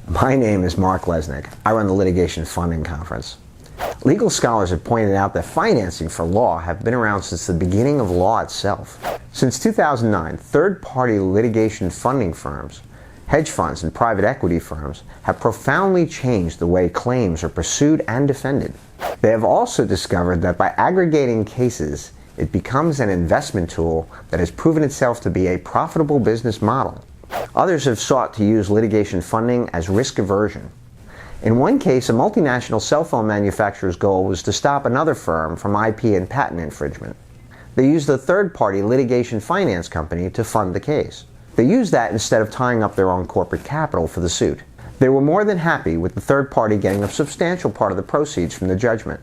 My name is Mark Lesnick. I run the Litigation Funding Conference. Legal scholars have pointed out that financing for law have been around since the beginning of law itself. Since 2009, third-party litigation funding firms, hedge funds, and private equity firms have profoundly changed the way claims are pursued and defended. They have also discovered that by aggregating cases, it becomes an investment tool that has proven itself to be a profitable business model. Others have sought to use litigation funding as risk aversion. In one case, a multinational cell phone manufacturer's goal was to stop another firm from IP and patent infringement. They used a third-party litigation finance company to fund the case. They used that instead of tying up their own corporate capital for the suit. They were more than happy with the third party getting a substantial part of the proceeds from the judgment.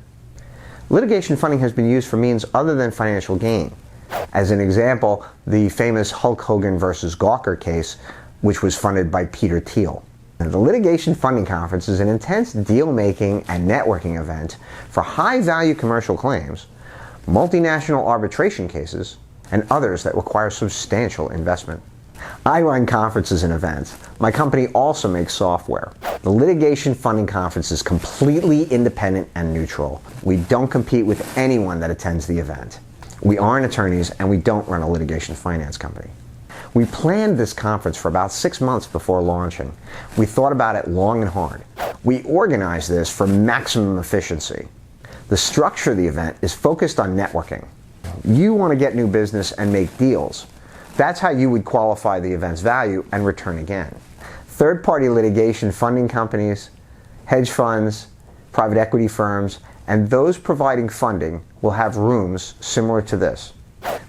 Litigation funding has been used for means other than financial gain. As an example, the famous Hulk Hogan versus Gawker case, which was funded by Peter Thiel. The Litigation Funding Conference is an intense deal-making and networking event for high-value commercial claims, multinational arbitration cases, and others that require substantial investment. I run conferences and events. My company also makes software. The Litigation Funding Conference is completely independent and neutral. We don't compete with anyone that attends the event. We aren't attorneys, and we don't run a litigation finance company. We planned this conference for about 6 months before launching. We thought about it long and hard. We organized this for maximum efficiency. The structure of the event is focused on networking. You want to get new business and make deals. That's how you would qualify the event's value and return again. Third-party litigation funding companies, hedge funds, private equity firms, and those providing funding will have rooms similar to this.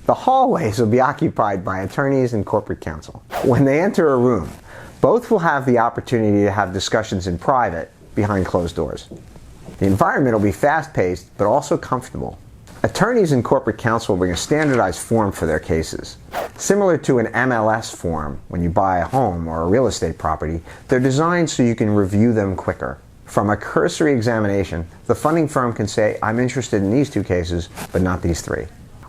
The hallways will be occupied by attorneys and corporate counsel. When they enter a room, both will have the opportunity to have discussions in private behind closed doors. The environment will be fast-paced but also comfortable. Attorneys and corporate counsel will bring a standardized form for their cases. Similar to an MLS form when you buy a home or a real estate property, they're designed so you can review them quicker. From a cursory examination, the funding firm can say, I'm interested in these 2 cases, but not these 3.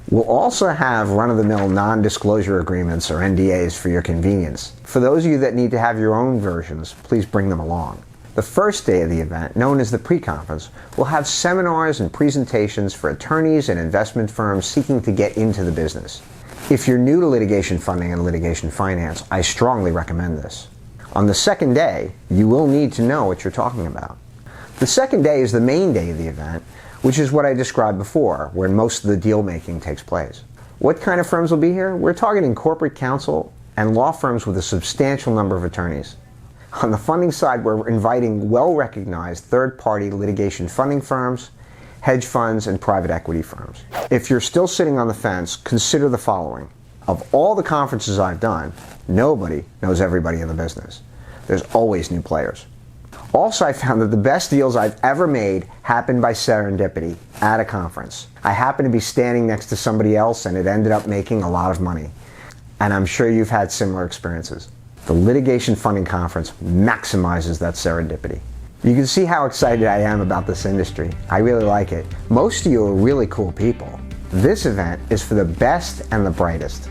We'll also have run-of-the-mill non-disclosure agreements or NDAs for your convenience. For those of you that need to have your own versions, please bring them along. The first day of the event, known as the pre-conference, will have seminars and presentations for attorneys and investment firms seeking to get into the business. If you're new to litigation funding and litigation finance, I strongly recommend this. On the second day, you will need to know what you're talking about. The second day is the main day of the event, which is what I described before, where most of the deal-making takes place. What kind of firms will be here? We're targeting corporate counsel and law firms with a substantial number of attorneys. On the funding side, we're inviting well-recognized third-party litigation funding firms, hedge funds, and private equity firms. If you're still sitting on the fence, consider the following. Of all the conferences I've done, nobody knows everybody in the business. There's always new players. Also, I found that the best deals I've ever made happened by serendipity at a conference. I happened to be standing next to somebody else and it ended up making a lot of money. And I'm sure you've had similar experiences. The Litigation Funding Conference maximizes that serendipity. You can see how excited I am about this industry. I really like it. Most of you are really cool people. This event is for the best and the brightest,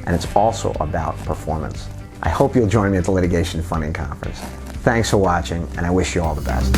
and it's also about performance. I hope you'll join me at the Litigation Funding Conference. Thanks for watching, and I wish you all the best.